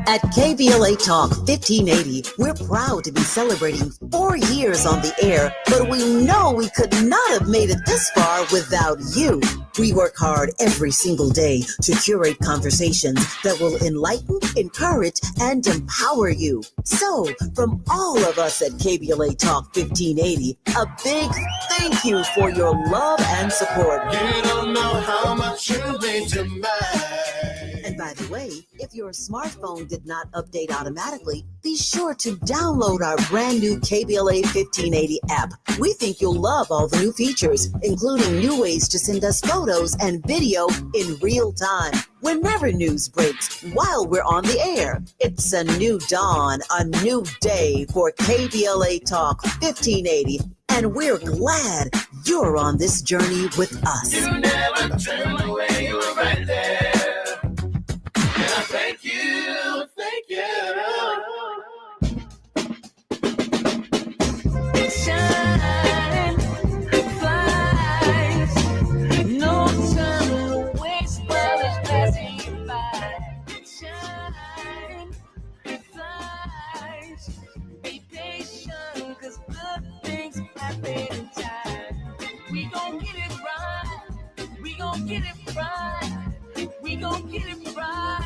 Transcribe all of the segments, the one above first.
At KBLA Talk 1580, we're proud to be celebrating 4 years on the air, but we know we could not have made it this far without you. We work hard every single day to curate conversations that will enlighten, encourage, and empower you. So, from all of us at KBLA Talk 1580, a big thank you for your love and support. You don't know how much you mean to me. And by the way, if your smartphone did not update automatically, be sure to download our brand new KBLA 1580 app. We think you'll love all the new features, including new ways to send us photos and video in real time. Whenever news breaks, while we're on the air, it's a new dawn, a new day for KBLA Talk 1580. And we're glad you're on this journey with us. You never turned away, you were right there. And I thank you, thank you. Shine, flies, no time to waste while it's passing you by. Shine, flies, be patient, 'cause good things happen in time. We gon' get it right, we gon' get it right, we gon' get it right.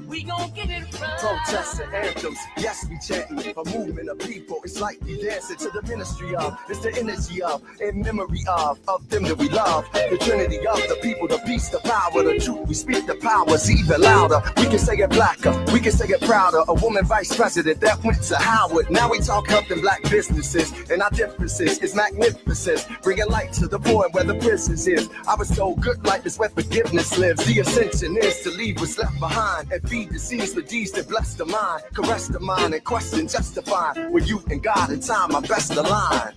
We gon' get it right. Protests and anthems, yes, we chanting. A movement of people, it's like we dancing to the ministry of. It's the energy of, in memory of them that we love. The trinity of the people, the peace, the power, the truth. We speak the powers even louder. We can say it blacker, we can say it prouder. A woman vice president that went to Howard. Now we talk helping black businesses, and our differences is magnificent. Bringing light to the poor where the prisons is. I was told good life is where forgiveness lives. The ascension is to leave what's left behind and feed the seeds with deeds that bless the mind, caress the mind, and question justify. With you and God in time, my best align.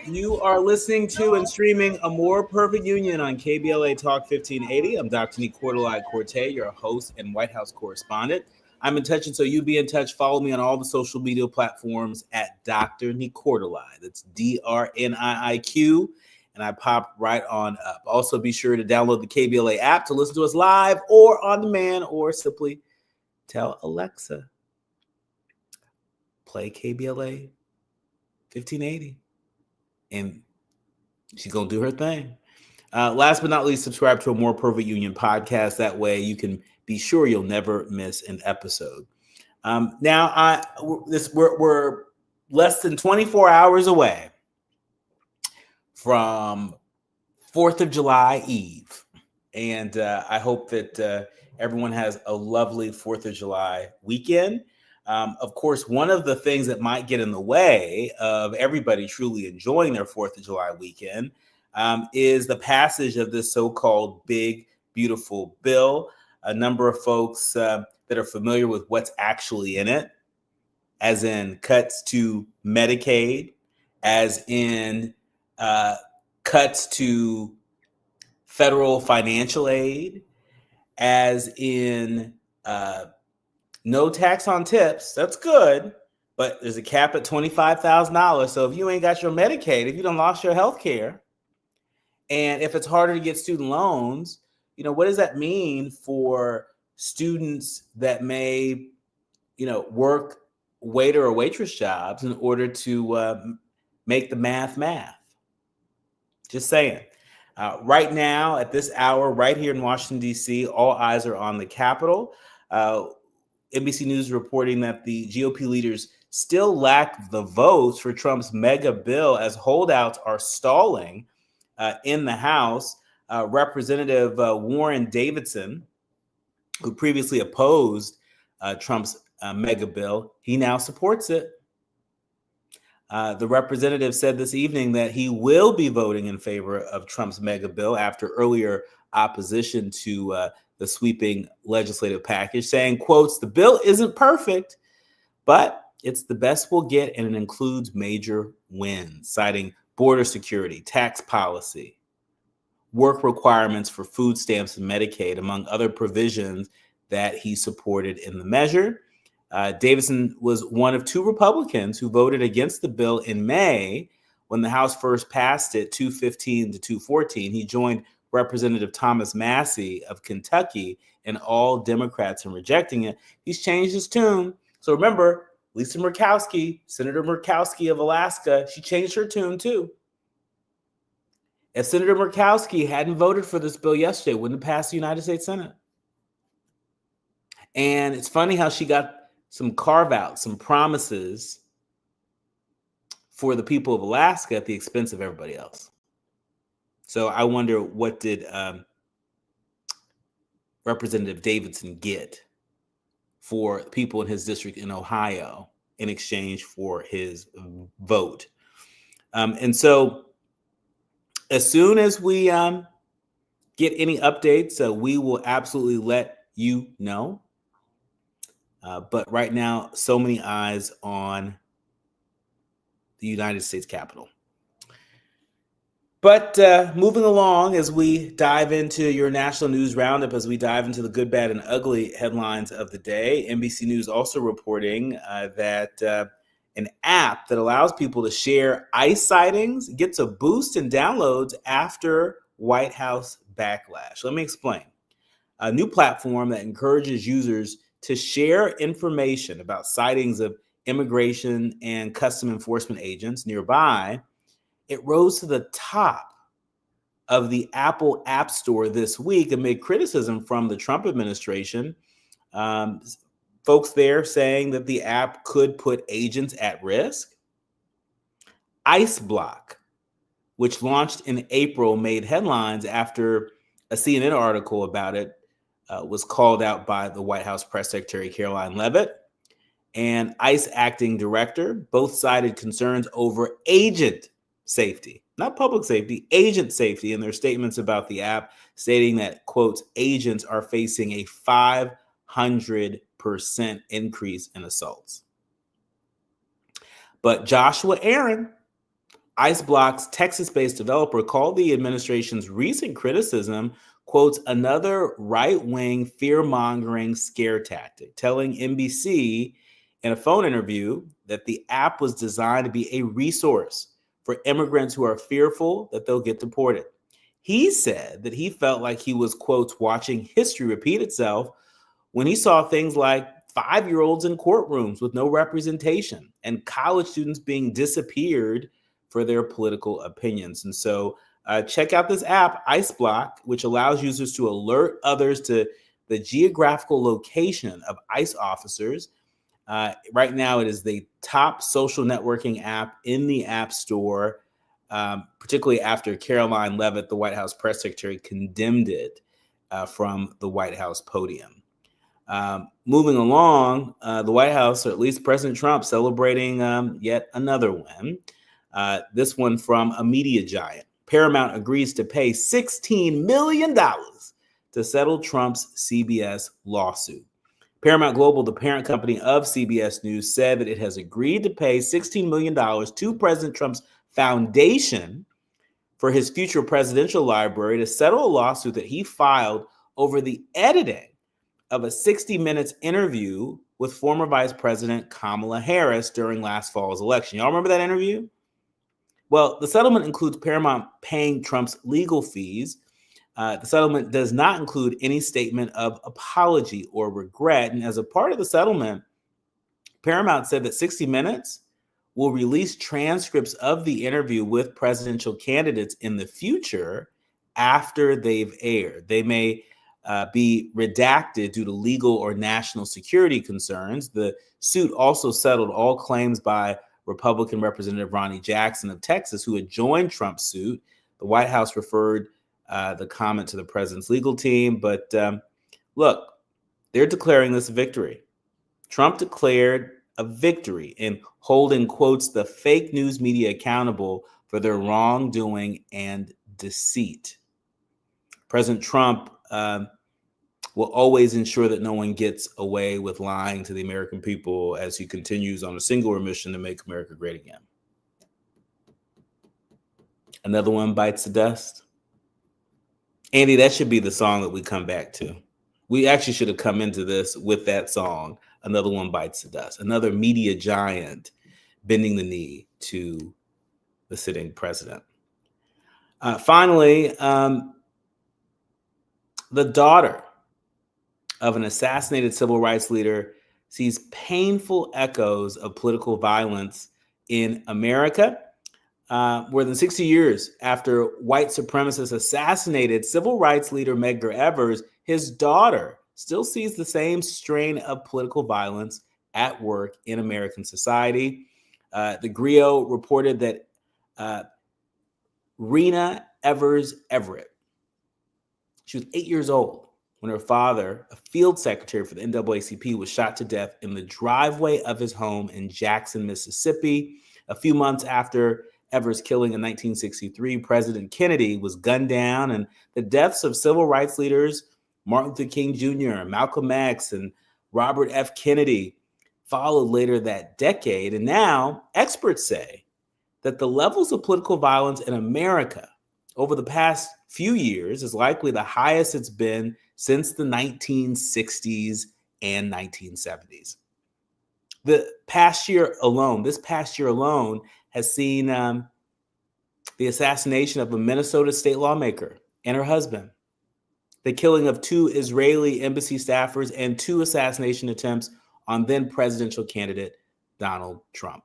You are listening to and streaming A More Perfect Union on KBLA Talk 1580. I'm Dr. Nii-Quartelai Quartey, your host and White House correspondent. I'm in touch, and so you be in touch. Follow me on all the social media platforms at Dr. Nii-Quartelai. That's DRNIIQ. And I pop right on up. Also, be sure to download the KBLA app to listen to us live or on demand, or simply tell Alexa, play KBLA 1580. And she's going to do her thing. Last but not least, subscribe to A More Perfect Union podcast. That way you can be sure you'll never miss an episode. Now, we're less than 24 hours away from 4th of July Eve. And I hope that everyone has a lovely 4th of July weekend. Of course, one of the things that might get in the way of everybody truly enjoying their 4th of July weekend is the passage of this so-called big, beautiful bill. A number of folks that are familiar with what's actually in it, as in cuts to Medicaid, as in cuts to federal financial aid, as in no tax on tips. That's good, but there's a cap at $25,000. So if you ain't got your Medicaid, if you done lost your health care, and if it's harder to get student loans, you know, what does that mean for students that may, you know, work waiter or waitress jobs in order to make the math? Just saying. Right now, at this hour, right here in Washington, D.C., all eyes are on the Capitol. NBC News reporting that the GOP leaders still lack the votes for Trump's mega bill as holdouts are stalling in the House. Representative Warren Davidson, who previously opposed Trump's mega bill, he now supports it. The representative said this evening that he will be voting in favor of Trump's mega bill after earlier opposition to the sweeping legislative package, saying, quotes, "The bill isn't perfect, but it's the best we'll get, and it includes major wins," citing border security, tax policy, work requirements for food stamps and Medicaid, among other provisions that he supported in the measure. Davidson was one of two Republicans who voted against the bill in May when the House first passed it 215 to 214. He joined Representative Thomas Massey of Kentucky and all Democrats in rejecting it, he's changed his tune. So remember, Lisa Murkowski, Senator Murkowski of Alaska, she changed her tune too. If Senator Murkowski hadn't voted for this bill yesterday, it wouldn't have passed the United States Senate. And it's funny how she got some carve-outs, some promises for the people of Alaska at the expense of everybody else. So I wonder, what did Representative Davidson get for people in his district in Ohio in exchange for his vote? And so as soon as we get any updates, we will absolutely let you know. But right now, so many eyes on the United States Capitol. But moving along, as we dive into your national news roundup, as we dive into the good, bad, and ugly headlines of the day, NBC News also reporting that an app that allows people to share ICE sightings gets a boost in downloads after White House backlash. Let me explain. A new platform that encourages users to share information about sightings of immigration and custom enforcement agents nearby. It rose to the top of the Apple App Store this week amid criticism from the Trump administration. Folks there saying that the app could put agents at risk. ICE Block, which launched in April, made headlines after a CNN article about it was called out by the White House Press Secretary Caroline Leavitt and ICE acting director. Both cited concerns over agent safety, not public safety, agent safety in their statements about the app, stating that, quote, agents are facing a 500% increase in assaults. But Joshua Aaron, ICE Block's Texas-based developer, called the administration's recent criticism, quotes, another right-wing fear-mongering scare tactic, telling NBC in a phone interview that the app was designed to be a resource for immigrants who are fearful that they'll get deported. He said that he felt like he was, quote, watching history repeat itself when he saw things like 5-year-olds in courtrooms with no representation and college students being disappeared for their political opinions. And so check out this app, ICE Block, which allows users to alert others to the geographical location of ICE officers. Right now, it is the top social networking app in the App Store, particularly after Caroline Leavitt, the White House press secretary, condemned it from the White House podium. Moving along, the White House, or at least President Trump, celebrating yet another win. This one from a media giant. Paramount agrees to pay $16 million to settle Trump's CBS lawsuit. Paramount Global, the parent company of CBS News, said that it has agreed to pay $16 million to President Trump's foundation for his future presidential library to settle a lawsuit that he filed over the editing of a 60 Minutes interview with former Vice President Kamala Harris during last fall's election. Y'all remember that interview? Well, the settlement includes Paramount paying Trump's legal fees. The settlement does not include any statement of apology or regret. And as a part of the settlement, Paramount said that 60 Minutes will release transcripts of the interview with presidential candidates in the future after they've aired. They may be redacted due to legal or national security concerns. The suit also settled all claims by Republican Representative Ronnie Jackson of Texas, who had joined Trump's suit. The White House referred the comment to the president's legal team. But look, they're declaring this a victory. Trump declared a victory in holding, quotes, the fake news media accountable for their wrongdoing and deceit. President Trump will always ensure that no one gets away with lying to the American people as he continues on a singular mission to make America great again. Another one bites the dust. Andy, that should be the song that we come back to. We actually should have come into this with that song. Another one bites the dust. Another media giant bending the knee to the sitting president. Finally, The daughter of an assassinated civil rights leader sees painful echoes of political violence in America. More than 60 years after white supremacists assassinated civil rights leader Medgar Evers, his daughter still sees the same strain of political violence at work in American society. The Griot reported that Rena Evers Everett, she was 8 years old when her father, a field secretary for the NAACP, was shot to death in the driveway of his home in Jackson, Mississippi. A few months after Evers' killing in 1963, President Kennedy was gunned down, and the deaths of civil rights leaders Martin Luther King Jr., Malcolm X, and Robert F. Kennedy followed later that decade. And now experts say that the levels of political violence in America over the past few years is likely the highest it's been since the 1960s and 1970s. This past year alone has seen the assassination of a Minnesota state lawmaker and her husband, the killing of 2 Israeli embassy staffers, and 2 assassination attempts on then presidential candidate Donald Trump.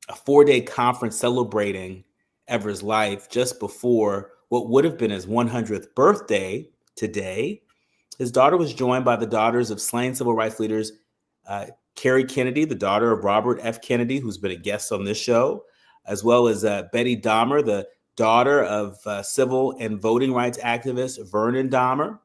A 4-day conference celebrating Evers' life just before what would have been his 100th birthday today. His daughter was joined by the daughters of slain civil rights leaders, Carrie Kennedy, the daughter of Robert F. Kennedy, who's been a guest on this show, as well as Betty Dahmer, the daughter of civil and voting rights activist Vernon Dahmer.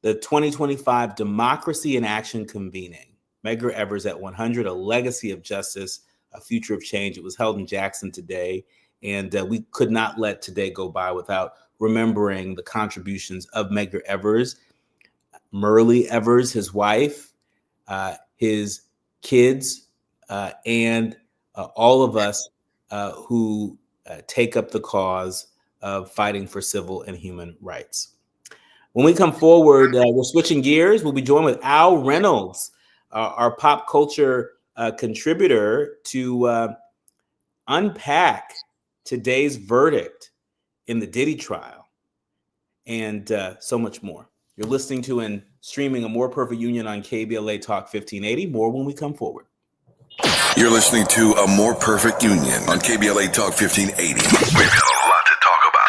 The 2025 Democracy in Action convening, Medgar Evers at 100, a legacy of justice, a future of change. It was held in Jackson today, and we could not let today go by without remembering the contributions of Medgar Evers, Myrlie Evers, his wife, his kids, and all of us who take up the cause of fighting for civil and human rights. When we come forward, we're switching gears. We'll be joined with Al Reynolds, our pop culture contributor, to unpack today's verdict in the Diddy trial and so much more. You're listening to and streaming A More Perfect Union on KBLA Talk 1580. More when we come forward. You're listening to A More Perfect Union on KBLA Talk 1580. We've got a lot to talk about.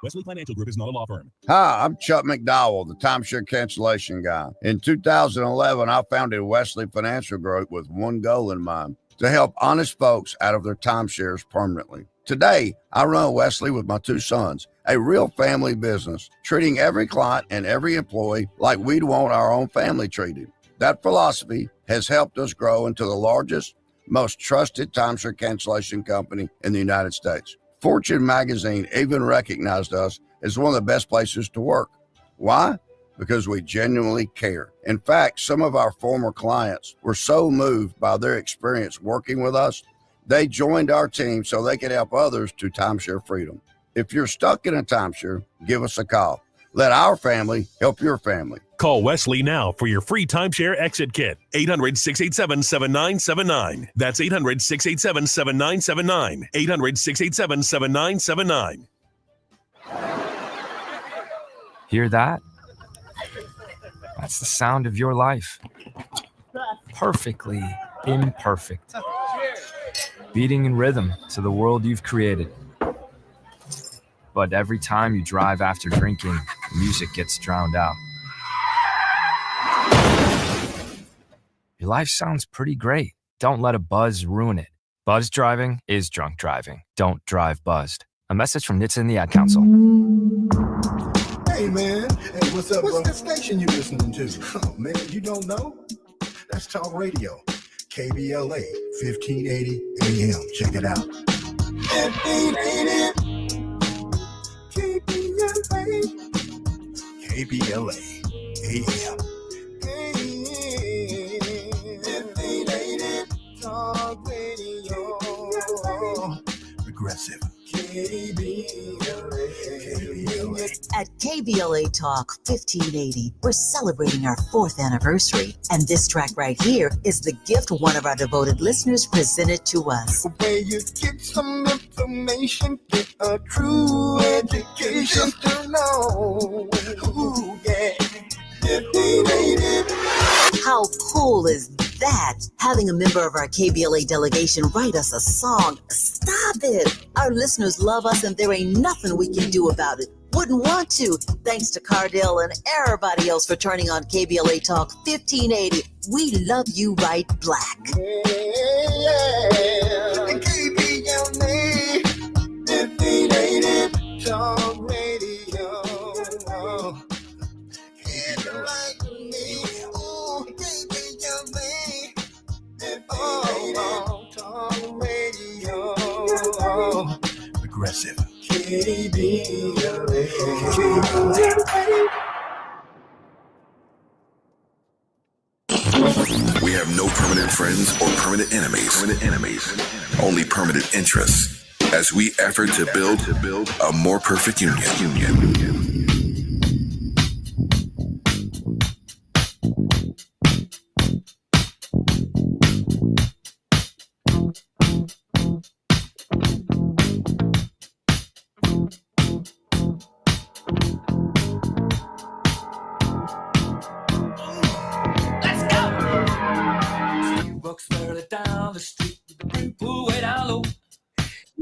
Wesley Financial Group is not a law firm. Hi, I'm Chuck McDowell, the timeshare cancellation guy. In 2011, I founded Wesley Financial Group with one goal in mind: to help honest folks out of their timeshares permanently. Today, I run Wesley with my 2 sons, a real family business, treating every client and every employee like we'd want our own family treated. That philosophy has helped us grow into the largest, most trusted timeshare cancellation company in the United States. Fortune magazine even recognized us as one of the best places to work. Why? Because we genuinely care. In fact, some of our former clients were so moved by their experience working with us, they joined our team so they could help others to timeshare freedom. If you're stuck in a timeshare, give us a call. Let our family help your family. Call Wesley now for your free timeshare exit kit. 800-687-7979. That's 800-687-7979. 800-687-7979. Hear that? That's the sound of your life. Perfectly imperfect. Beating in rhythm to the world you've created. But every time you drive after drinking, music gets drowned out. Your life sounds pretty great. Don't let a buzz ruin it. Buzz driving is drunk driving. Don't drive buzzed. A message from NHTSA and the Ad Council. Hey, man. Hey, what's up, bro? What's that station you listening to? Oh, man, you don't know? That's Talk Radio. KBLA, 1580 AM. Check it out. 1580. KBLA AM. 1580 Talk Radio. Progressive. KBLA. At KBLA Talk 1580, we're celebrating our 4th anniversary. And this track right here is the gift one of our devoted listeners presented to us. Where you get some information information, get a true education to know. Ooh, yeah. 1580. How cool is that? Having a member of our KBLA delegation write us a song. Stop it. Our listeners love us and there ain't nothing we can do about it. Wouldn't want to. Thanks to Cardell and everybody else for turning on KBLA Talk 1580. We love you right black. KBLA 1580 Talk Radio. Can't like me. Oh, KBLA 1580 Talk Radio. Aggressive. KBLA. We have no permanent friends or permanent enemies. Only permanent interests as we effort to build a more perfect union.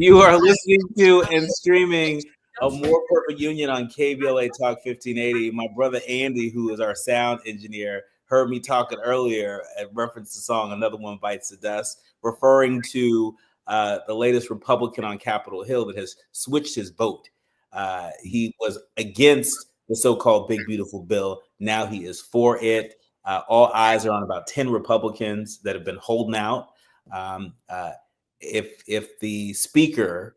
You are listening to and streaming A More Perfect Union on KBLA Talk 1580. My brother Andy, who is our sound engineer, heard me talking earlier and referenced the song Another One Bites the Dust, referring to the latest Republican on Capitol Hill that has switched his vote. He was against the so-called Big Beautiful Bill. Now he is for it. All eyes are on about 10 Republicans that have been holding out. If the speaker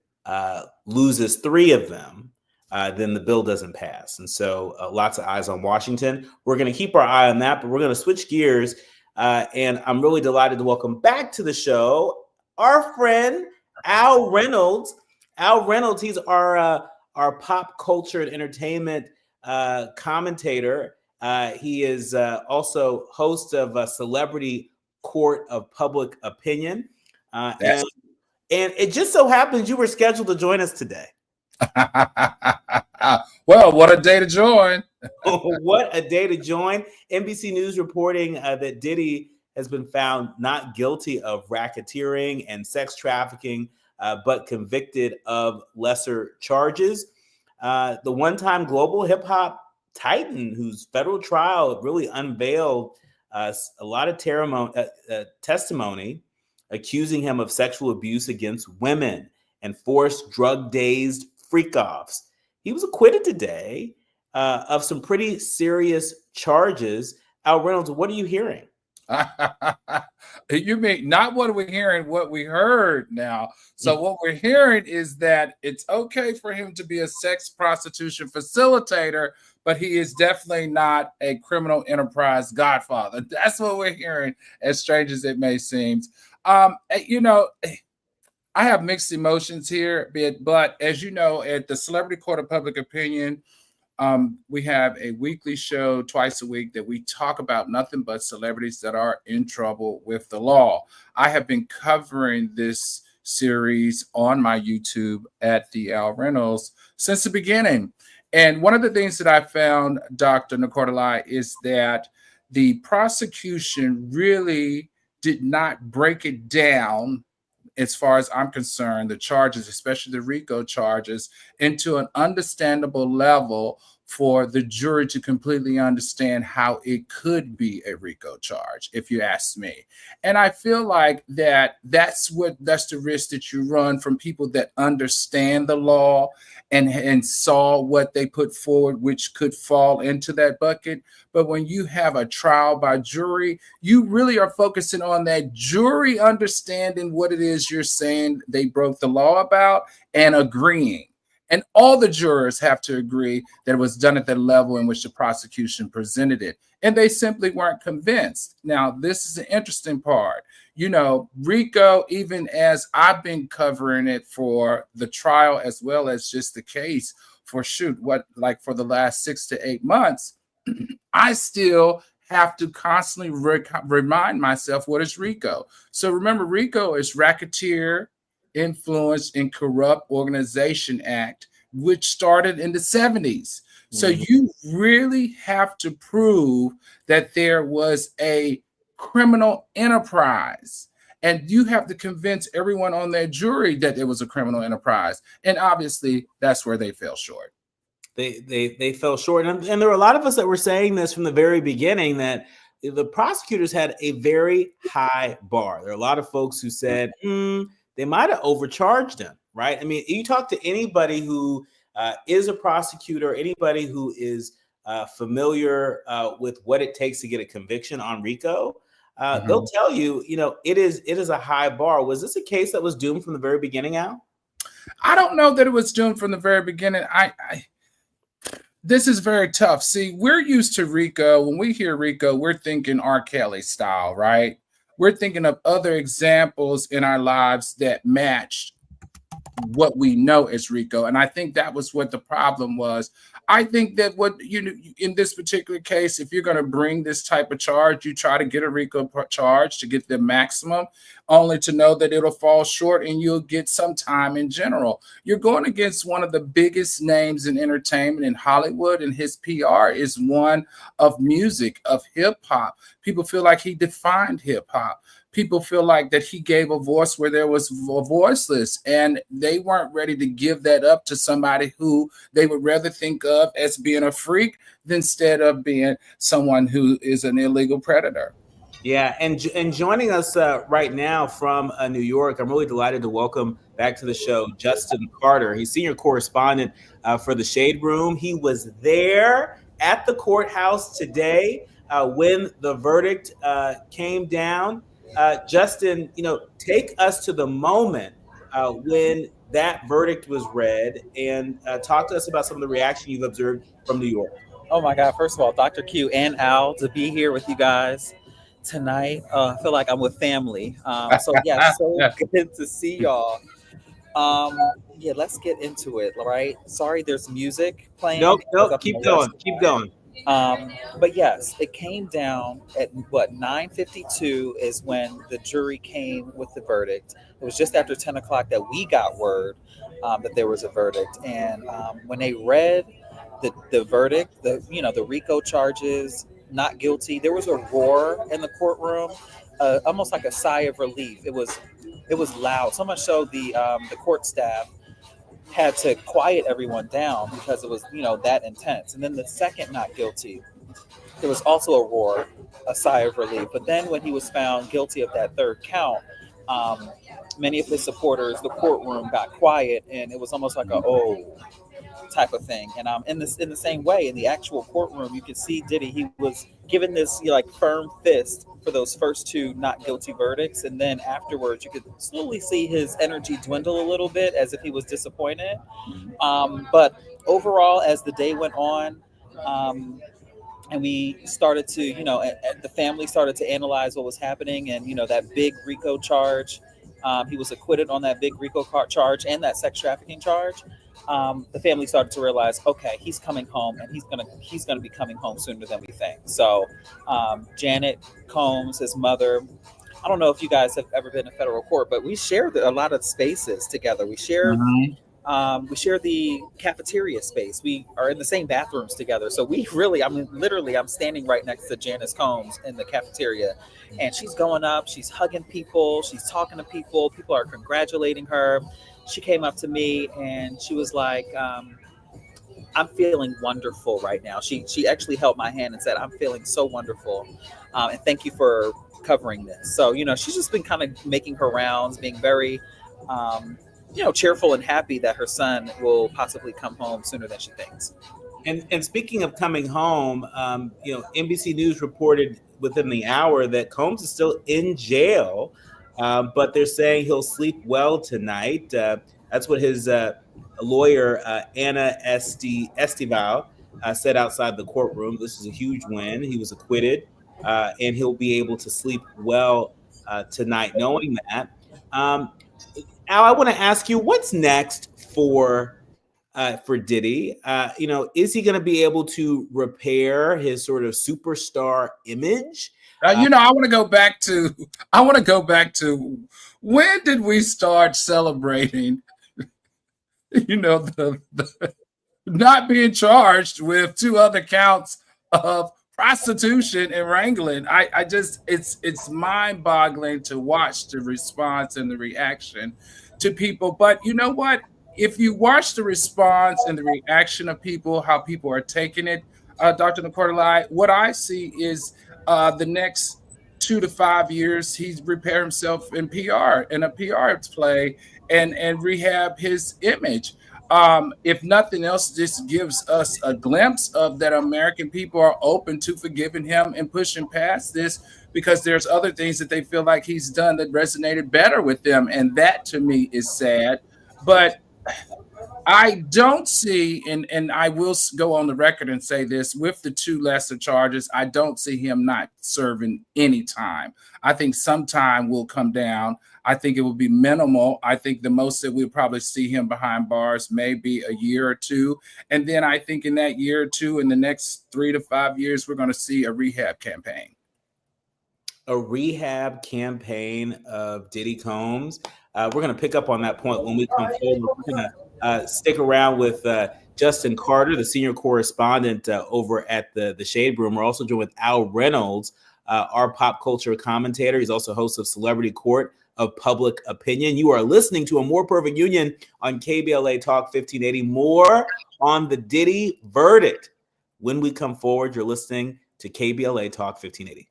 loses 3 of them, then the bill doesn't pass. And so lots of eyes on Washington. We're going to keep our eye on that, but we're going to switch gears. And I'm really delighted to welcome back to the show our friend, Al Reynolds. Al Reynolds, he's our pop culture and entertainment commentator. He is also host of Celebrity Court of Public Opinion. And it just so happens you were scheduled to join us today. Well, what a day to join. What a day to join. NBC News reporting that Diddy has been found not guilty of racketeering and sex trafficking, but convicted of lesser charges. The one-time global hip-hop titan whose federal trial really unveiled a lot of testimony accusing him of sexual abuse against women and forced drug-dazed freak-offs. He was acquitted today of some pretty serious charges. Al Reynolds, what are you hearing? You mean not what we're hearing, what we heard now. So what we're hearing is that it's okay for him to be a sex prostitution facilitator, but he is definitely not a criminal enterprise godfather. That's what we're hearing, as strange as it may seem. You know, I have mixed emotions here, but as you know, at the Celebrity Court of Public Opinion, we have a weekly show twice a week that we talk about nothing but celebrities that are in trouble with the law. I have been covering this series on my YouTube at the Al Reynolds since the beginning. And one of the things that I found, Dr. Nii-Quartelai, is that the prosecution really did not break it down, as far as I'm concerned, the charges, especially the RICO charges, into an understandable level for the jury to completely understand how it could be a RICO charge, if you ask me. And I feel like that's the risk that you run from people that understand the law and saw what they put forward, which could fall into that bucket. But when you have a trial by jury, you really are focusing on that jury understanding what it is you're saying they broke the law about and agreeing. And all the jurors have to agree that it was done at the level in which the prosecution presented it. And they simply weren't convinced. Now, this is an interesting part. You know, RICO, even as I've been covering it for the trial as well as just the case for for the last 6 to 8 months, I still have to constantly remind myself what is RICO. So remember, RICO is racketeer, Influence and Corrupt Organization Act, which started in the 70s. So you really have to prove that there was a criminal enterprise. And you have to convince everyone on that jury that it was a criminal enterprise. And obviously, that's where they fell short. They fell short. And there were a lot of us that were saying this from the very beginning, that the prosecutors had a very high bar. There are a lot of folks who said they might have overcharged him, right? I mean, you talk to anybody who is a prosecutor, anybody who is familiar with what it takes to get a conviction on RICO, they'll tell you, it is a high bar. Was this a case that was doomed from the very beginning, Al? I don't know that it was doomed from the very beginning. This is very tough. See, we're used to RICO. When we hear RICO, we're thinking R. Kelly style, right? We're thinking of other examples in our lives that matched what we know as RICO. And I think that was what the problem was. I think that in this particular case, if you're going to bring this type of charge, you try to get a RICO charge to get the maximum, only to know that it'll fall short and you'll get some time in general. You're going against one of the biggest names in entertainment in Hollywood, and his PR is one of music, of hip hop. People feel like he defined hip hop. People feel like that he gave a voice where there was a voiceless, and they weren't ready to give that up to somebody who they would rather think of as being a freak instead of being someone who is an illegal predator. Yeah, and joining us right now from New York, I'm really delighted to welcome back to the show Justin Carter. He's senior correspondent for the Shade Room. He was there at the courthouse today when the verdict came down. Justin, take us to the moment when that verdict was read, and talk to us about some of the reaction you've observed from New York. Oh my God! First of all, Dr. Q and Al, to be here with you guys tonight, I feel like I'm with family. So yeah, so good to see y'all. Yeah, let's get into it. Right? Sorry, there's music playing. Nope. Keep going. But yes, it came down at 9:52 is when the jury came with the verdict. It was just after 10 o'clock that we got word that there was a verdict. And when they read the verdict, the RICO charges, not guilty, there was a roar in the courtroom, almost like a sigh of relief. It was loud, so much so the court staff had to quiet everyone down because it was, that intense. And then the second not guilty, there was also a roar, a sigh of relief. But then when he was found guilty of that third count, many of his supporters, the courtroom got quiet, and it was almost like a type of thing. And in the same way, in the actual courtroom, you could see Diddy. He was given this firm fist for those first two not guilty verdicts, and then afterwards, you could slowly see his energy dwindle a little bit, as if he was disappointed. But overall, as the day went on, and we started to, the family started to analyze what was happening, and that big RICO charge. He was acquitted on that big RICO charge and that sex trafficking charge. The family started to realize, okay, he's coming home, and he's gonna be coming home sooner than we think. So Janet Combs, his mother, I don't know if you guys have ever been in federal court, but we shared a lot of spaces together. We shared the cafeteria space. We are in the same bathrooms together. So we really, literally, I'm standing right next to Janice Combs in the cafeteria, and she's going up, she's hugging people, she's talking to people. People are congratulating her. She came up to me and she was like, I'm feeling wonderful right now. She actually held my hand and said, I'm feeling so wonderful. And thank you for covering this. So, she's just been kind of making her rounds, being very, cheerful and happy that her son will possibly come home sooner than she thinks. And speaking of coming home, NBC News reported within the hour that Combs is still in jail, but they're saying he'll sleep well tonight. That's what his lawyer, Anna Estival, said outside the courtroom. This is a huge win. He was acquitted, and he'll be able to sleep well tonight knowing that. Al, I want to ask you, what's next for for Diddy. Is he going to be able to repair his sort of superstar image? I want to go back to when did we start celebrating, the not being charged with 2 other counts of prostitution and wrangling. I just, it's mind-boggling to watch the response and the reaction to people. But you know what? If you watch the response and the reaction of people, how people are taking it, Dr. Nii-Quartelai, what I see is the next 2 to 5 years, he's repair himself in PR, in a PR play, and rehab his image. If nothing else, this gives us a glimpse of that American people are open to forgiving him and pushing past this, because there's other things that they feel like he's done that resonated better with them. And that to me is sad. But I don't see, and I will go on the record and say this, with the 2 lesser charges, I don't see him not serving any time. I think some time will come down. I think it will be minimal. I think the most that we'll probably see him behind bars may be a year or 2. And then I think in that year or 2, in the next 3 to 5 years, we're going to see a rehab campaign. A rehab campaign of Diddy Combs. We're going to pick up on that point when we come forward. We're going to stick around with Justin Carter, the senior correspondent over at the Shade Room. We're also joined with Al Reynolds, our pop culture commentator. He's also host of Celebrity Court of Public Opinion. You are listening to A More Perfect Union on KBLA Talk 1580. More on the Diddy verdict when we come forward. You're listening to KBLA Talk 1580.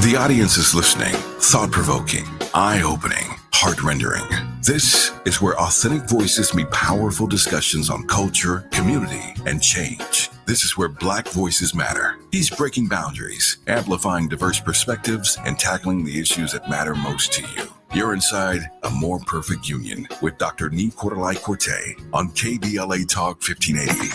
The audience is listening. Thought-provoking, eye-opening, heart-rendering. This is where authentic voices meet powerful discussions on culture, community, and change. This is where Black voices matter. He's breaking boundaries, amplifying diverse perspectives, and tackling the issues that matter most to you. You're inside A More Perfect Union with Dr. Nii-Quartelai Quartey on KBLA Talk 1580.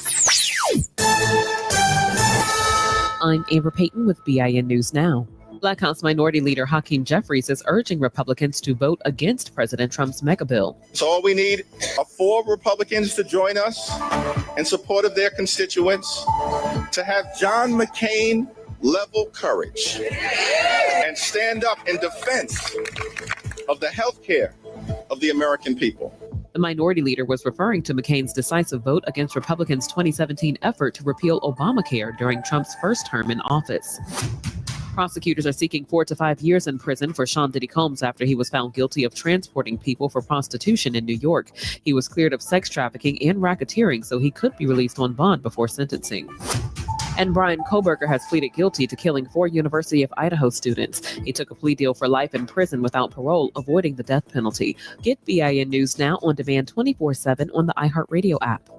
I'm Amber Payton with BIN News Now. Black House Minority Leader Hakeem Jeffries is urging Republicans to vote against President Trump's mega bill. So all we need are 4 Republicans to join us in support of their constituents, to have John McCain level courage and stand up in defense of the health care of the American people. The minority leader was referring to McCain's decisive vote against Republicans' 2017 effort to repeal Obamacare during Trump's first term in office. Prosecutors are seeking 4 to 5 years in prison for Sean Diddy Combs after he was found guilty of transporting people for prostitution in New York. He was cleared of sex trafficking and racketeering, so he could be released on bond before sentencing. And Brian Koberger has pleaded guilty to killing 4 University of Idaho students. He took a plea deal for life in prison without parole, avoiding the death penalty. Get BIN News Now on demand 24/7 on the iHeartRadio app.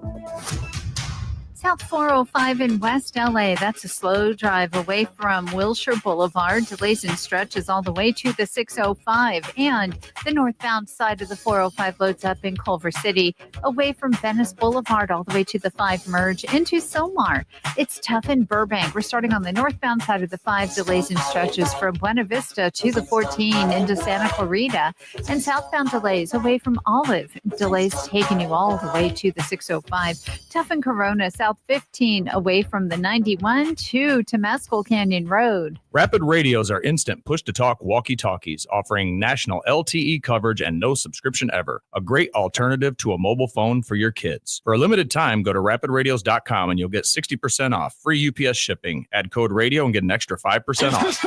South 405 in West LA. That's a slow drive away from Wilshire Boulevard. Delays in stretches all the way to the 605. And the northbound side of the 405 loads up in Culver City, away from Venice Boulevard all the way to the 5 merge into Somar. It's tough in Burbank. We're starting on the northbound side of the 5. Delays in stretches from Buena Vista to the 14 into Santa Clarita. And southbound delays away from Olive. Delays taking you all the way to the 605. Tough in Corona, South 15 away from the 91 to Temescal Canyon Road. Rapid radios are instant push-to-talk walkie-talkies offering national LTE coverage and no subscription ever. A great alternative to a mobile phone for your kids. For a limited time, go to rapidradios.com and you'll get 60% off. Free UPS shipping. Add code radio and get an extra 5% off.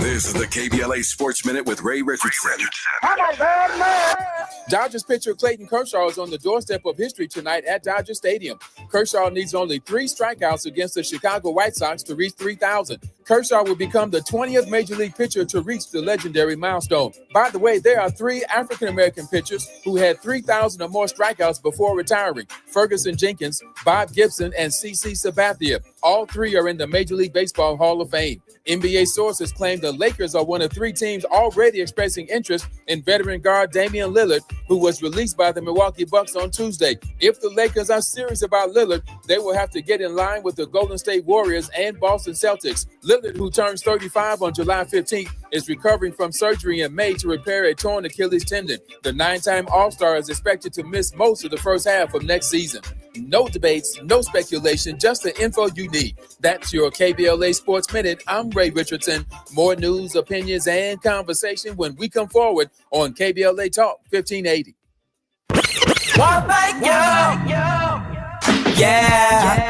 This is the KBLA Sports Minute with Ray Richardson. Dodgers pitcher Clayton Kershaw is on the doorstep of history tonight at Dodger Stadium. Kershaw needs only 3 strikeouts against the Chicago White Sox to reach 3,000. Kershaw will become the 20th Major League pitcher to reach the legendary milestone. By the way, there are 3 African-American pitchers who had 3,000 or more strikeouts before retiring: Ferguson Jenkins, Bob Gibson, and CC Sabathia. All three are in the Major League Baseball Hall of Fame. NBA sources claim the Lakers are one of three teams already expressing interest in veteran guard Damian Lillard, who was released by the Milwaukee Bucks on Tuesday. If the Lakers are serious about Lillard, they will have to get in line with the Golden State Warriors and Boston Celtics. Lillard, who turns 35 on July 15th, is recovering from surgery in May to repair a torn Achilles tendon. The 9-time All-Star is expected to miss most of the first half of next season. No debates, no speculation, just the info you need. That's your KBLA Sports Minute. I'm Ray Richardson. More news, opinions, and conversation when we come forward on KBLA Talk 1580. Well, thank you. Yeah.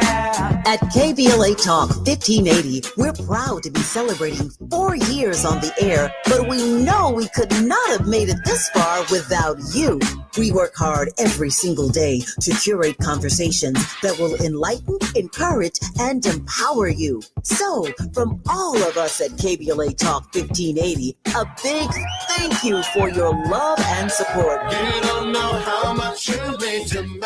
At KBLA Talk 1580, we're proud to be celebrating 4 years on the air, but we know we could not have made it this far without you. We work hard every single day to curate conversations that will enlighten, encourage, and empower you. So, from all of us at KBLA Talk 1580, a big thank you for your love and support. You don't know how much you mean to me.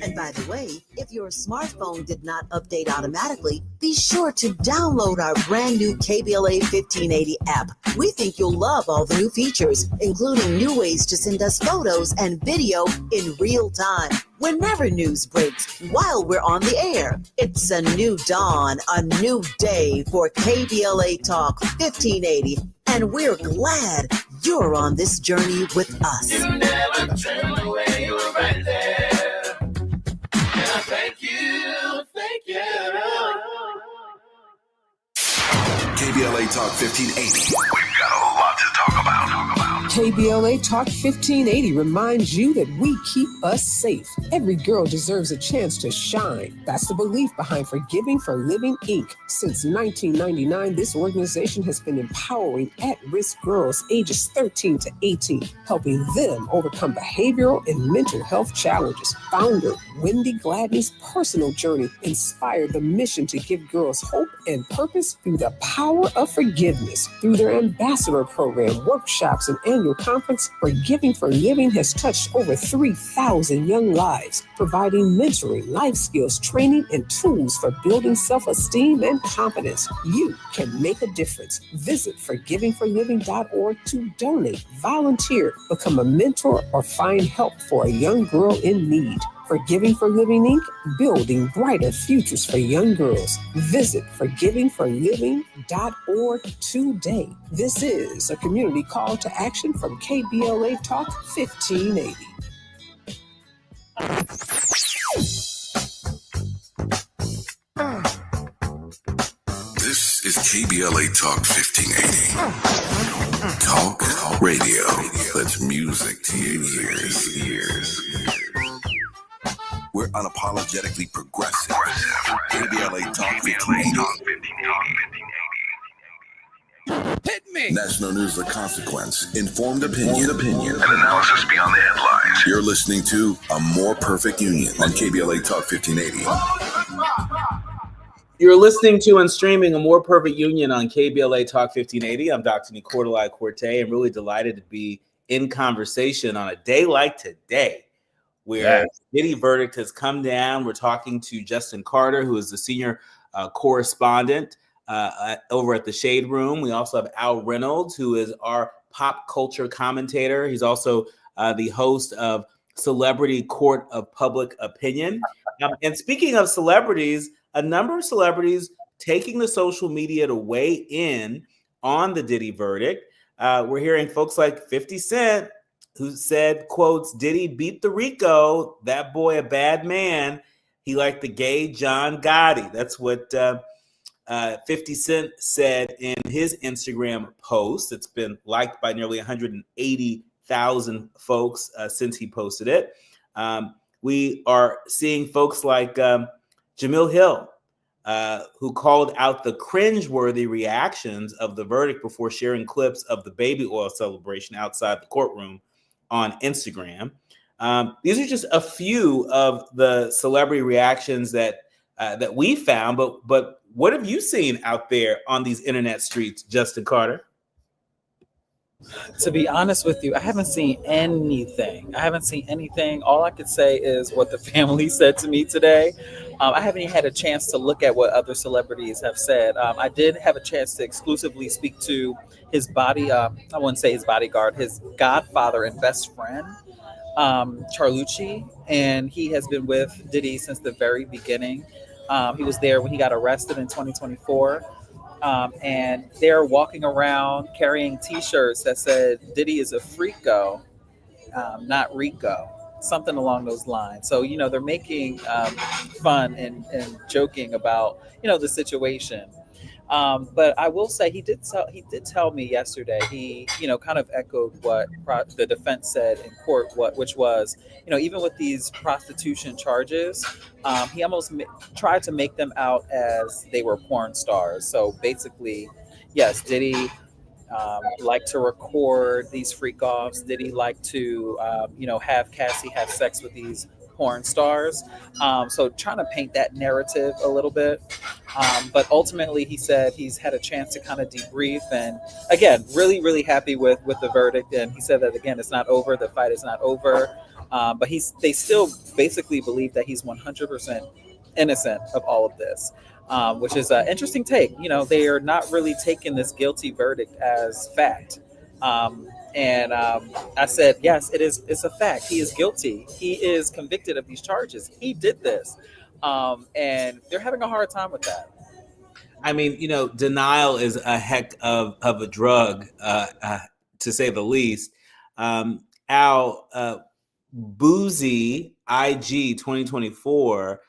And by the way, if your smartphone did not update automatically, be sure to download our brand new KBLA 1580 app. We think you'll love all the new features, including new ways to send us photos and video in real time. Whenever news breaks, while we're on the air, it's a new dawn, a new day for KBLA Talk 1580. And we're glad you're on this journey with us. You never turned away, you were right there. And I thank you, thank you. KBLA Talk 1580. We've got a lot to talk about. KBLA Talk 1580 reminds you that we keep us safe. Every girl deserves a chance to shine. That's the belief behind Forgiving for Living, Inc. Since 1999, this organization has been empowering at-risk girls ages 13 to 18, helping them overcome behavioral and mental health challenges. Founder Wendy Gladney's personal journey inspired the mission to give girls hope and purpose through the power of forgiveness. Through their ambassador program, workshops, and annual conference, Forgiving for Living has touched over 3,000 young lives, providing mentoring, life skills, training, and tools for building self-esteem and confidence. You can make a difference. Visit forgivingforliving.org to donate, volunteer, become a mentor, or find help for a young girl in need. Forgiving for Living, Inc., building brighter futures for young girls. Visit forgivingforliving.org today. This is a community call to action from KBLA Talk 1580. This is KBLA Talk 1580. Talk radio. That's music to your ears. We're unapologetically progressive. KBLA Talk 1580. Hit me! National news of consequence, informed opinion, and analysis beyond the headlines. You're listening to A More Perfect Union on KBLA Talk 1580. You're listening to and streaming A More Perfect Union on KBLA Talk 1580. I'm Dr. Nii-Quartelai Quartey. I'm really delighted to be in conversation on a day like today, where the Diddy verdict has come down. We're talking to Justin Carter, who is the senior correspondent over at the Shade Room. We also have Al Reynolds, who is our pop culture commentator. He's also the host of Celebrity Court of Public Opinion. And speaking of celebrities, a number of celebrities taking the social media to weigh in on the Diddy verdict. We're hearing folks like 50 Cent, who said, quotes, Diddy beat the Rico, that boy a bad man. He liked the gay John Gotti. That's what 50 Cent said in his Instagram post. It's been liked by nearly 180,000 folks since he posted it. We are seeing folks like Jamil Hill, who called out the cringeworthy reactions of the verdict before sharing clips of the baby oil celebration outside the courtroom on Instagram. These are just a few of the celebrity reactions that we found, but what have you seen out there on these internet streets, Justin Carter? To be honest with you, I haven't seen anything. All I could say is what the family said to me today. I haven't even had a chance to look at what other celebrities have said. I did have a chance to exclusively speak to his I wouldn't say his bodyguard, his godfather and best friend, Charlucci, and he has been with Diddy since the very beginning. He was there when he got arrested in 2024. And they're walking around carrying T-shirts that said "Diddy is a freako, not Rico," something along those lines. So they're making fun and joking about the situation. But I will say he did tell me yesterday. He kind of echoed what the defense said in court, which was even with these prostitution charges, he almost tried to make them out as they were porn stars. So basically, yes, Diddy like to record these freak offs? Did he like to, have Cassie have sex with these porn stars? So trying to paint that narrative a little bit. But ultimately, he said he's had a chance to kind of debrief, and again, really, really happy with the verdict. And he said that again, it's not over. The fight is not over. But they still basically believe that he's 100% innocent of all of this, which is an interesting take. They are not really taking this guilty verdict as fact. And I said, yes, it is. It's a fact. He is guilty. He is convicted of these charges. He did this, and they're having a hard time with that. I mean, denial is a heck of a drug, to say the least. Al Boozy IG 2024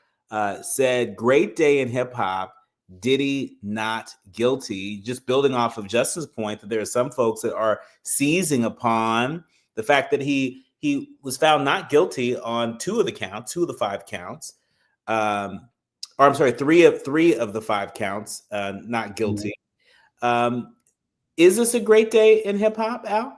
said, "Great day in hip hop. Diddy not guilty." Just building off of Justin's point that there are some folks that are seizing upon the fact that he was found not guilty on two of the 5 counts. Or I'm sorry, three of the 5 counts, not guilty. Is this a great day in hip hop, Al?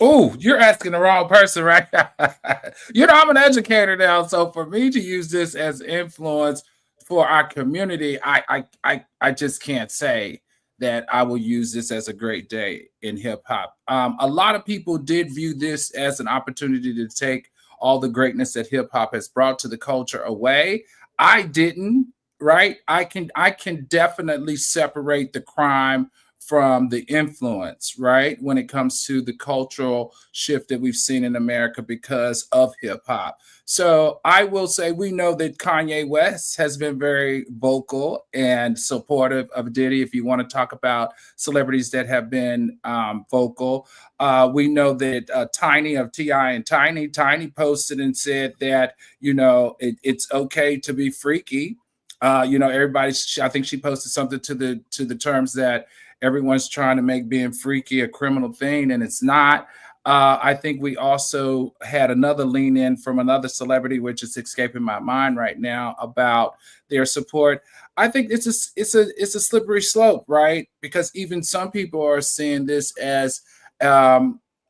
Oh, you're asking the wrong person, right? I'm an educator now, so for me to use this as influence for our community, I just can't say that I will use this as a great day in hip hop. A lot of people did view this as an opportunity to take all the greatness that hip hop has brought to the culture away. I didn't, right? I can definitely separate the crime from the influence, right? When it comes to the cultural shift that we've seen in America because of hip hop. So I will say we know that Kanye West has been very vocal and supportive of Diddy. If you want to talk about celebrities that have been vocal, we know that Tiny of T.I. and Tiny posted and said that, it's okay to be freaky. I think she posted something to the terms that everyone's trying to make being freaky a criminal thing, and it's not. I think we also had another lean in from another celebrity, which is escaping my mind right now, about their support. I think it's a slippery slope, right? Because even some people are seeing this as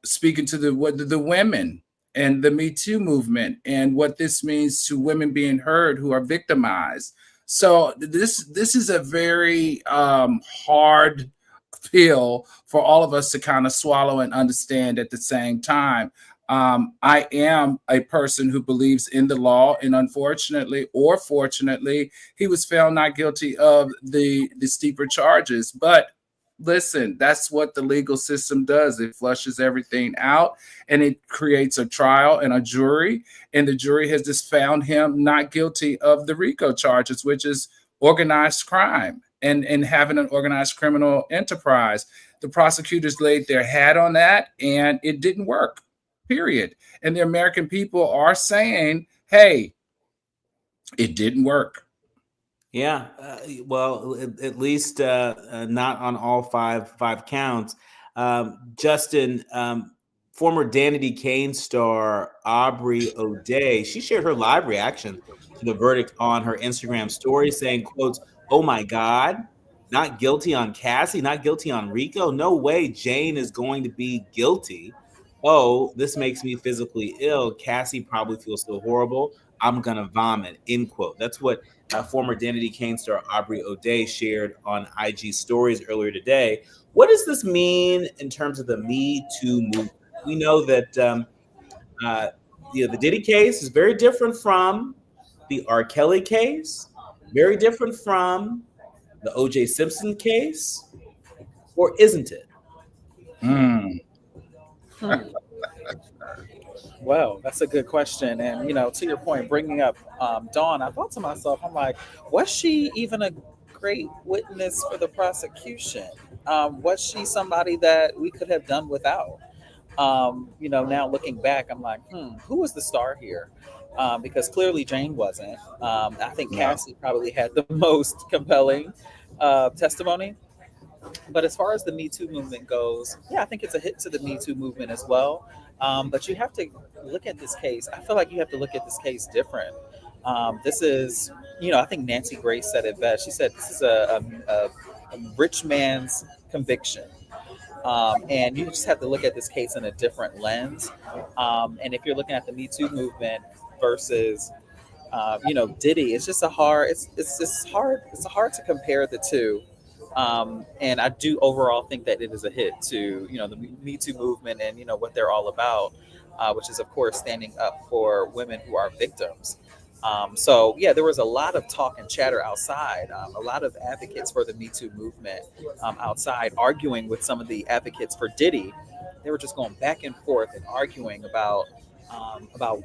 speaking to the women and the Me Too movement and what this means to women being heard who are victimized. So this is a very hard pill for all of us to kind of swallow and understand at the same time. I am a person who believes in the law, and unfortunately or fortunately, he was found not guilty of the steeper charges. But listen, that's what the legal system does. It flushes everything out, and it creates a trial and a jury, and the jury has just found him not guilty of the RICO charges, which is organized crime and having an organized criminal enterprise. The prosecutors laid their hat on that, and it didn't work, period. And the American people are saying, hey, it didn't work. Yeah, well, at least not on all five counts. Justin, former Danity Kane star Aubrey O'Day, she shared her live reaction to the verdict on her Instagram story, saying, quotes, "Oh my God, not guilty on Cassie, not guilty on Rico. No way Jane is going to be guilty. Oh, this makes me physically ill. Cassie probably feels so horrible. I'm going to vomit," end quote. That's what former Danity Kane star Aubrey O'Day shared on IG stories earlier today. What does this mean in terms of the Me Too movement? We know that the Diddy case is very different from the R. Kelly case, very different from the O.J. Simpson case, or isn't it? Well, that's a good question. And, to your point, bringing up Dawn, I thought to myself, I'm like, was she even a great witness for the prosecution? Was she somebody that we could have done without? Now looking back, I'm like, who was the star here? Because clearly Jane wasn't. I think Cassie probably had the most compelling testimony. But as far as the Me Too movement goes, yeah, I think it's a hit to the Me Too movement as well. But you have to look at this case. I feel like you have to look at this case different. This is, I think Nancy Grace said it best. She said this is a rich man's conviction. And you just have to look at this case in a different lens. And if you're looking at the Me Too movement versus, Diddy, it's just it's hard to compare the two. And I do overall think that it is a hit to, the Me Too movement and, what they're all about, which is, of course, standing up for women who are victims. So, yeah, there was a lot of talk and chatter outside, a lot of advocates for the Me Too movement outside arguing with some of the advocates for Diddy. They were just going back and forth and arguing about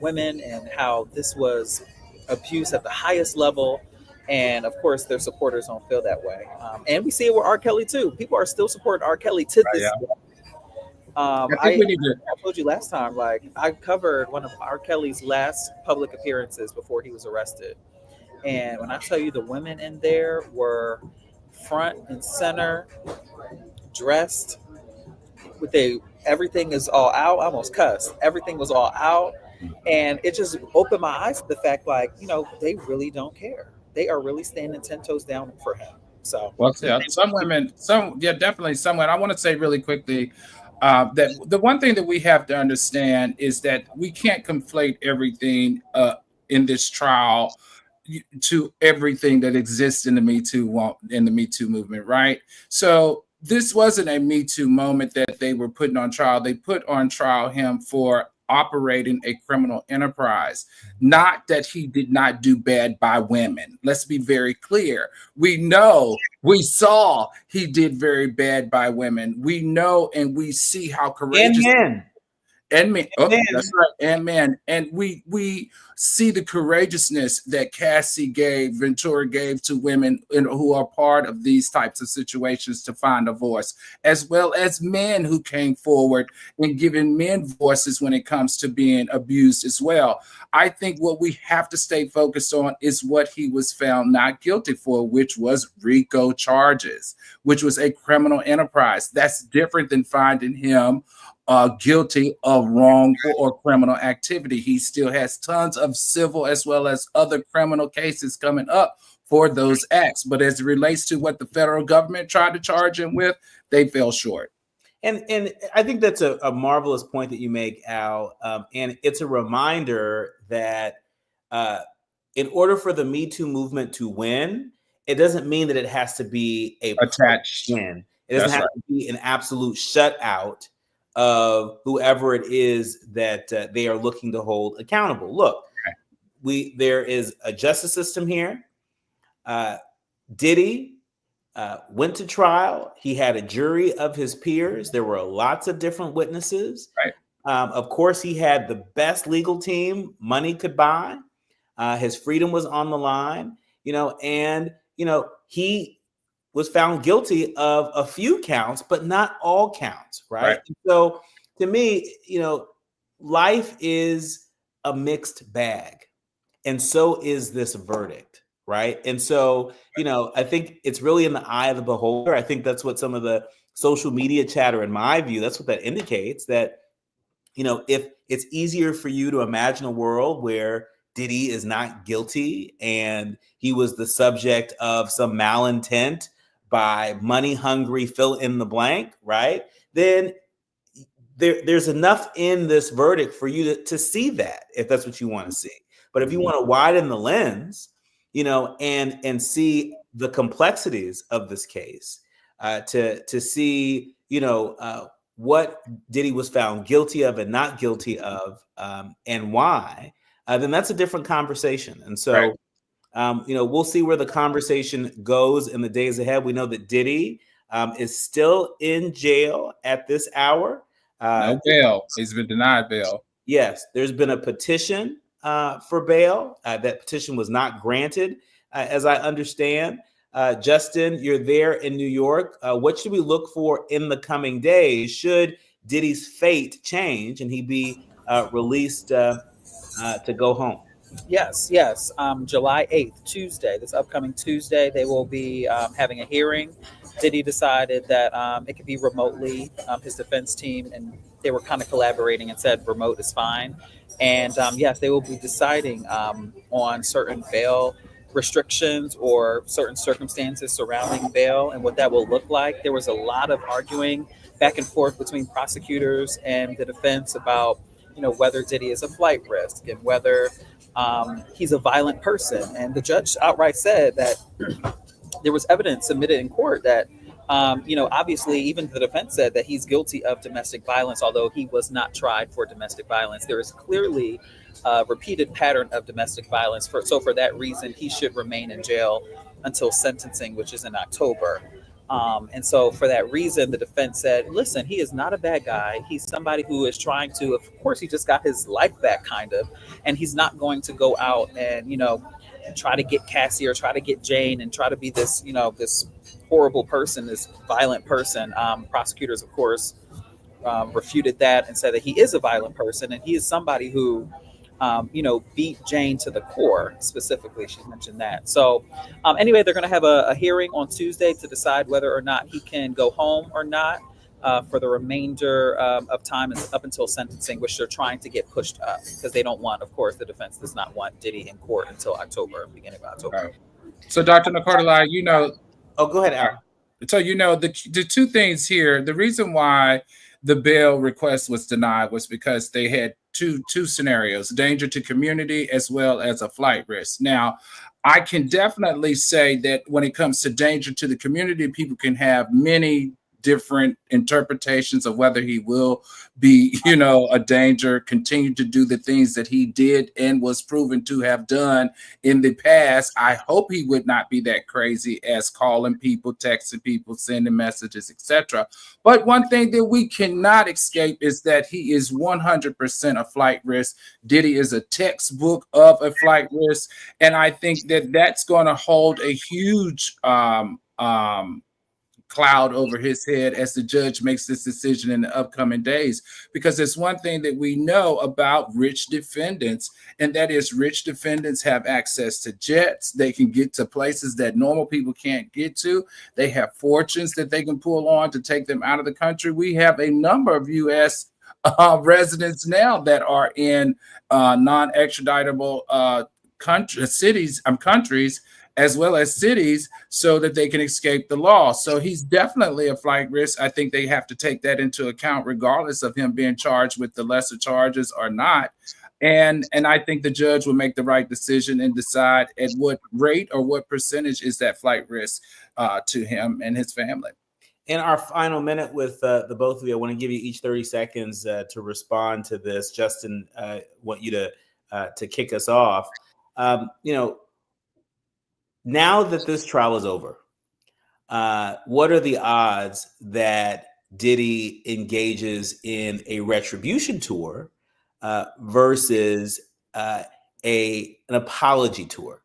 women and how this was abuse at the highest level. And of course, their supporters don't feel that way. And we see it with R. Kelly too. People are still supporting R. Kelly to this day. I told you last time, like I covered one of R. Kelly's last public appearances before he was arrested. And when I tell you the women in there were front and center, dressed with everything is all out. I almost cussed. Everything was all out. And it just opened my eyes to the fact, like, they really don't care. They are really standing 10 toes down for him. So, well, yeah, some women, definitely some women. I want to say really quickly that the one thing that we have to understand is that we can't conflate everything in this trial to everything that exists in the Me Too movement, right? So this wasn't a Me Too moment that they were putting on trial. They put on trial him for operating a criminal enterprise, not that he did not do bad by women. Let's be very clear. We saw he did very bad by women. We know and we see how courageous and men. That's right, and men. And we see the courageousness that Cassie Ventura gave to women who are part of these types of situations to find a voice, as well as men who came forward and giving men voices when it comes to being abused as well. I think what we have to stay focused on is what he was found not guilty for, which was RICO charges, which was a criminal enterprise. That's different than finding him guilty of wrongful or criminal activity. He still has tons of civil as well as other criminal cases coming up for those acts. But as it relates to what the federal government tried to charge him with, they fell short. And I think that's a marvelous point that you make, Al. And it's a reminder that in order for the Me Too movement to win, it doesn't mean that it has to be a attached win. It doesn't have to be an absolute shutout of whoever it is that they are looking to hold accountable. Look, there is a justice system here. Diddy went to trial. He had a jury of his peers. There were lots of different witnesses. Right. Of course, he had the best legal team money could buy. His freedom was on the line, and he was found guilty of a few counts, but not all counts, right? So to me, life is a mixed bag. And so is this verdict, right? And so, I think it's really in the eye of the beholder. I think that's what some of the social media chatter, in my view, that's what that indicates, that, if it's easier for you to imagine a world where Diddy is not guilty and he was the subject of some malintent by money-hungry fill in the blank, right? Then there's enough in this verdict for you to see that, if that's what you want to see. But if you want to widen the lens and see the complexities of this case, to see, what Diddy was found guilty of and not guilty of, and why, then that's a different conversation. And so, we'll see where the conversation goes in the days ahead. We know that Diddy is still in jail at this hour. No bail. He's been denied bail. Yes, there's been a petition for bail. That petition was not granted, as I understand. Justin, you're there in New York. What should we look for in the coming days? Should Diddy's fate change and he be released to go home? Yes. July 8th, Tuesday, this upcoming Tuesday, they will be having a hearing. Diddy decided that it could be remotely. His defense team, and they were kind of collaborating and said remote is fine. And yes, they will be deciding on certain bail restrictions or certain circumstances surrounding bail and what that will look like. There was a lot of arguing back and forth between prosecutors and the defense about, whether Diddy is a flight risk and whether he's a violent person. And the judge outright said that there was evidence submitted in court that, obviously even the defense said that he's guilty of domestic violence, although he was not tried for domestic violence. There is clearly a repeated pattern of domestic violence. So for that reason, he should remain in jail until sentencing, which is in October. And so for that reason, the defense said, listen, he is not a bad guy. He's somebody who is trying to, of course, he just got his life back kind of, and he's not going to go out and, try to get Cassie or try to get Jane and try to be this, this horrible person, this violent person. Prosecutors, of course, refuted that and said that he is a violent person and he is somebody who, beat Jane to the core. Specifically, she mentioned that. So anyway, they're going to have a hearing on Tuesday to decide whether or not he can go home or not for the remainder of time up until sentencing, which they're trying to get pushed up because they don't want, of course, the defense does not want Diddy in court until October, beginning of October. Right. So Dr. Nii-Quartelai, Oh, go ahead, Aaron. So, the two things here, the reason why the bail request was denied was because they had two scenarios, danger to community as well as a flight risk. Now, I can definitely say that when it comes to danger to the community, people can have many different interpretations of whether he will be, a danger, continue to do the things that he did and was proven to have done in the past. I hope he would not be that crazy as calling people, texting people, sending messages, etc. But one thing that we cannot escape is that he is 100% a flight risk. Diddy is a textbook of a flight risk. And I think that that's going to hold a huge cloud over his head as the judge makes this decision in the upcoming days, because there's one thing that we know about rich defendants, and that is rich defendants have access to jets. They can get to places that normal people can't get to. They have fortunes that they can pull on to take them out of the country. We have a number of U.S. Residents now that are in non-extraditable countries, as well as cities, so that they can escape the law. So he's definitely a flight risk. I think they have to take that into account, regardless of him being charged with the lesser charges or not. And I think the judge will make the right decision and decide at what rate or what percentage is that flight risk to him and his family. In our final minute with the both of you, I want to give you each 30 seconds to respond to this. Justin, I want you to kick us off. Now that this trial is over, what are the odds that Diddy engages in a retribution tour versus an apology tour?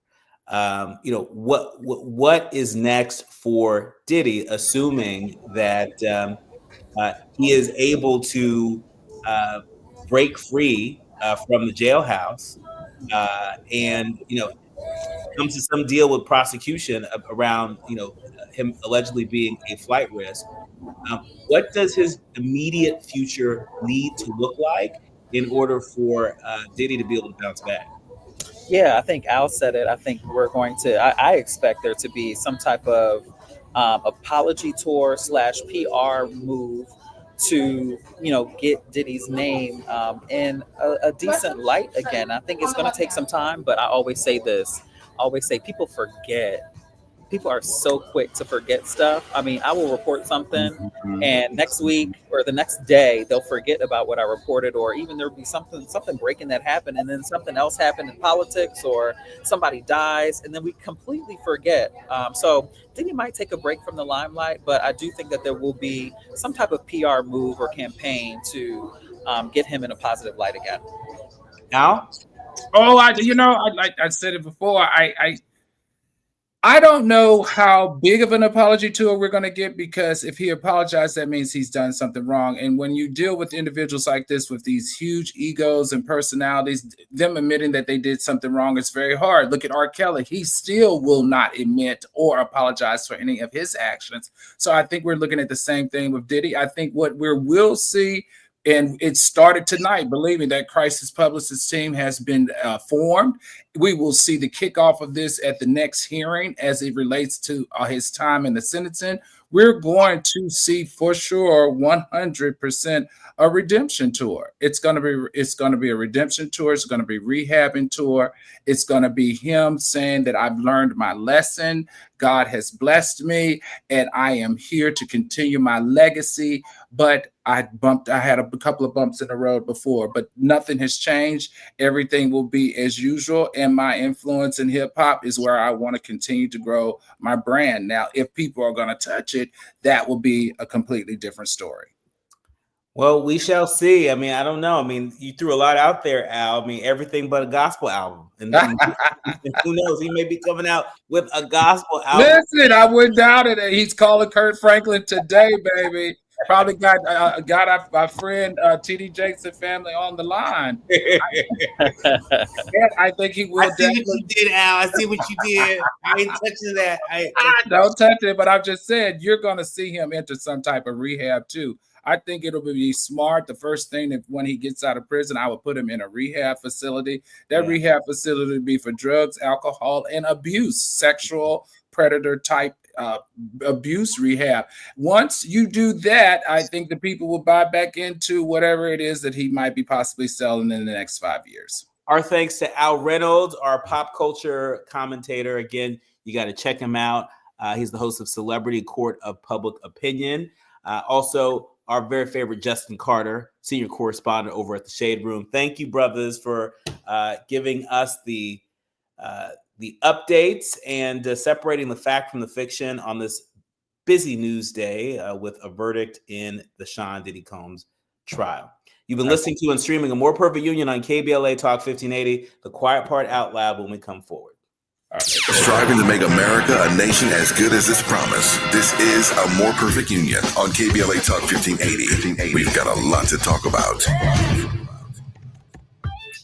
What is next for Diddy, assuming that he is able to break free from the jailhouse and comes to some deal with prosecution around him allegedly being a flight risk. What does his immediate future need to look like in order for Diddy to be able to bounce back? Yeah, I think Al said it. I think we're going to, I expect there to be some type of apology tour / PR move to, get Diddy's name in a decent light again. I think it's going to take some time, but I always say this. always say people forget. People are so quick to forget stuff. I mean, I will report something and next week or the next day they'll forget about what I reported, or even there'll be something breaking that happened and then something else happened in politics or somebody dies and then we completely forget. So I think it might take a break from the limelight, but I do think that there will be some type of PR move or campaign to get him in a positive light again. Al? Oh, I said it before. I don't know how big of an apology tour we're going to get, because if he apologized, that means he's done something wrong. And when you deal with individuals like this with these huge egos and personalities, them admitting that they did something wrong is very hard. Look at R. Kelly. He still will not admit or apologize for any of his actions. So I think we're looking at the same thing with Diddy. I think what we'll see, and it started tonight, believing that Crisis Publicist team has been formed. We will see the kickoff of this at the next hearing as it relates to his time in the sentencing. We're going to see for sure 100% a redemption tour. It's going to be a redemption tour. It's going to be rehabbing tour. It's going to be him saying that I've learned my lesson. God has blessed me, and I am here to continue my legacy. But I had a couple of bumps in the road before, but nothing has changed. Everything will be as usual. And my influence in hip hop is where I want to continue to grow my brand. Now, if people are going to touch it, that will be a completely different story. Well, we shall see. I mean, I don't know. I mean, you threw a lot out there, Al. I mean, everything but a gospel album. And then, who knows? He may be coming out with a gospel album. Listen, I wouldn't doubt it. He's calling Kurt Franklin today, baby. Probably got our friend TD Jakes and family on the line. I think he will. I see what you did, Al. I see what you did. I ain't touching that. Don't touch it. But I've just said you're going to see him enter some type of rehab too. I think it'll be smart. The first thing that when he gets out of prison, I would put him in a rehab facility. That rehab facility would be for drugs, alcohol, and abuse, sexual predator type abuse rehab. Once you do that, I think the people will buy back into whatever it is that he might be possibly selling in the next 5 years. Our thanks to Al Reynolds, our pop culture commentator. Again, you got to check him out. He's the host of Celebrity Court of Public Opinion. Also, our very favorite Justin Carter, senior correspondent over at the Shade Room. Thank you, brothers, for giving us the updates and separating the fact from the fiction on this busy news day with a verdict in the Sean Diddy Combs trial. You've been listening to and streaming A More Perfect Union on KBLA Talk 1580. The quiet part out loud when we come forward. Striving to make America a nation as good as its promise. This is A More Perfect Union on KBLA Talk 1580. We've got a lot to talk about.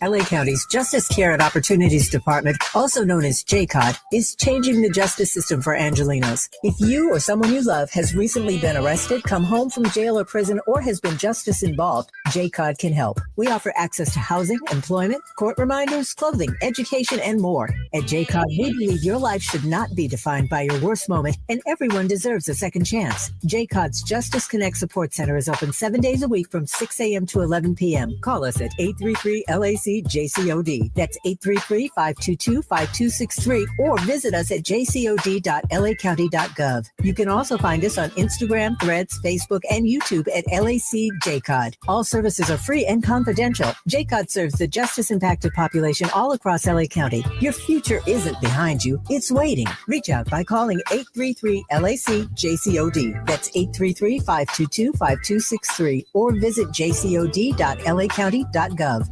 LA County's Justice Care and Opportunities Department, also known as JCOD, is changing the justice system for Angelenos. If you or someone you love has recently been arrested, come home from jail or prison, or has been justice involved, JCOD can help. We offer access to housing, employment, court reminders, clothing, education, and more. At JCOD, we believe your life should not be defined by your worst moment, and everyone deserves a second chance. JCOD's Justice Connect Support Center is open 7 days a week from 6 a.m. to 11 p.m. Call us at 833-LAC JCOD. That's 833-522-5263, or visit us at jcod.lacounty.gov. You can also find us on Instagram, Threads, Facebook, and YouTube at LAC JCOD. All services are free and confidential. JCOD serves the justice-impacted population all across LA County. Your future isn't behind you, it's waiting. Reach out by calling 833-LAC JCOD. That's 833-522-5263, or visit jcod.lacounty.gov.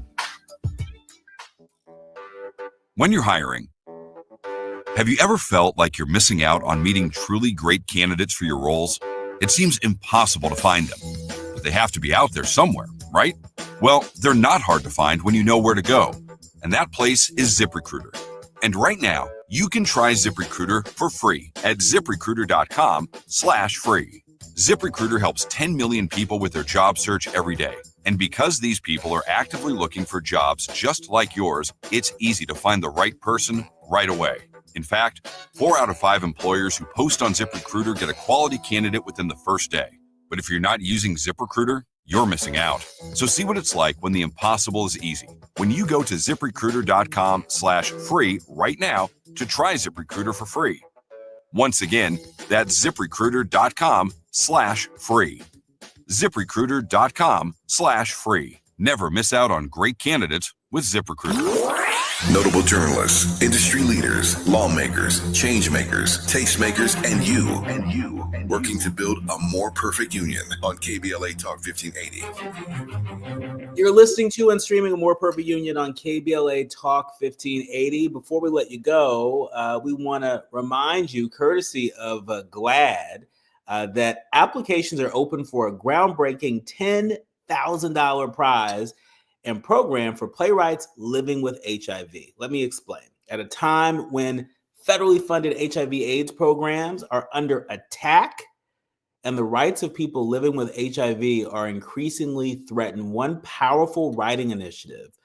When you're hiring, have you ever felt like you're missing out on meeting truly great candidates for your roles? It seems impossible to find them, but they have to be out there somewhere, right? Well, they're not hard to find when you know where to go, and that place is ZipRecruiter. And right now, you can try ZipRecruiter for free at ZipRecruiter.com/free. ZipRecruiter helps 10 million people with their job search every day. And because these people are actively looking for jobs just like yours, it's easy to find the right person right away. In fact, 4 out of 5 employers who post on ZipRecruiter get a quality candidate within the first day. But if you're not using ZipRecruiter, you're missing out. So see what it's like when the impossible is easy. When you go to ZipRecruiter.com/free right now, to try ZipRecruiter for free. Once again, that's ZipRecruiter.com/free. ZipRecruiter.com/free. Never miss out on great candidates with ZipRecruiter. Notable journalists, industry leaders, lawmakers, change makers, tastemakers, and you, working to build a more perfect union on KBLA Talk 1580. You're listening to and streaming A More Perfect Union on KBLA Talk 1580. Before we let you go, we want to remind you, courtesy of GLAD, that applications are open for a groundbreaking $10,000 prize and program for playwrights living with HIV. Let me explain. At a time when federally funded HIV/AIDS programs are under attack and the rights of people living with HIV are increasingly threatened, one powerful writing initiative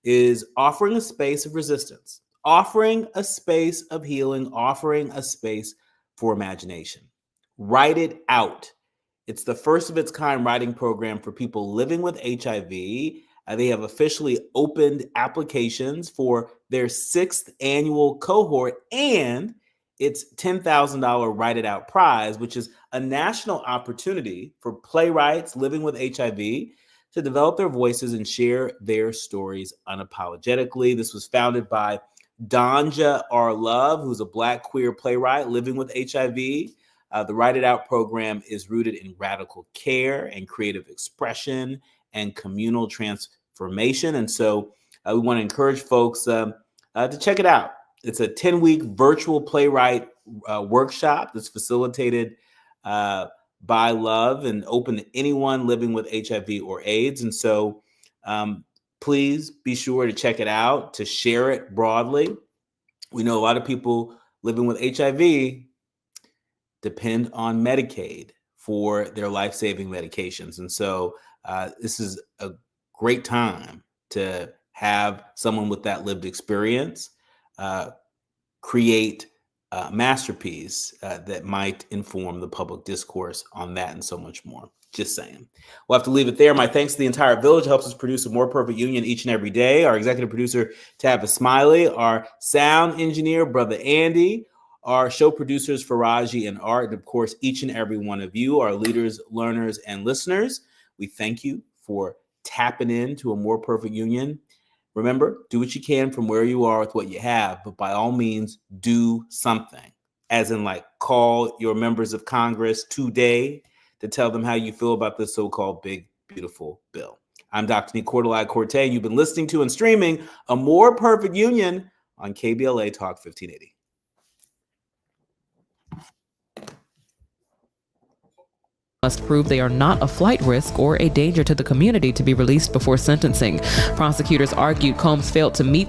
is offering a space of resistance, offering a space of healing, offering a space for imagination. Write It Out. It's the first of its kind writing program for people living with HIV. They have officially opened applications for their 6th annual cohort and its $10,000 Write It Out prize, which is a national opportunity for playwrights living with HIV to develop their voices and share their stories unapologetically. This was founded by Danja R. Love, who's a Black queer playwright living with HIV. The Write It Out program is rooted in radical care and creative expression and communal transformation. And so we want to encourage folks to check it out. It's a 10-week virtual playwright workshop that's facilitated by Love and open to anyone living with HIV or AIDS. And so please be sure to check it out, to share it broadly. We know a lot of people living with HIV depend on Medicaid for their life-saving medications. And so this is a great time to have someone with that lived experience create a masterpiece that might inform the public discourse on that and so much more. Just saying. We'll have to leave it there. My thanks to the entire village who helps us produce A More Perfect Union each and every day. Our executive producer, Tabitha Smiley, our sound engineer, Brother Andy, our show producers, Faraji and Art, and of course, each and every one of you, our leaders, learners, and listeners. We thank you for tapping into A More Perfect Union. Remember, do what you can from where you are with what you have, but by all means, do something. As in, like, call your members of Congress today to tell them how you feel about this so-called big, beautiful bill. I'm Dr. Nii-Quartelai Quartey, and you've been listening to and streaming A More Perfect Union on KBLA Talk 1580. Must prove they are not a flight risk or a danger to the community to be released before sentencing. Prosecutors argued Combs failed to meet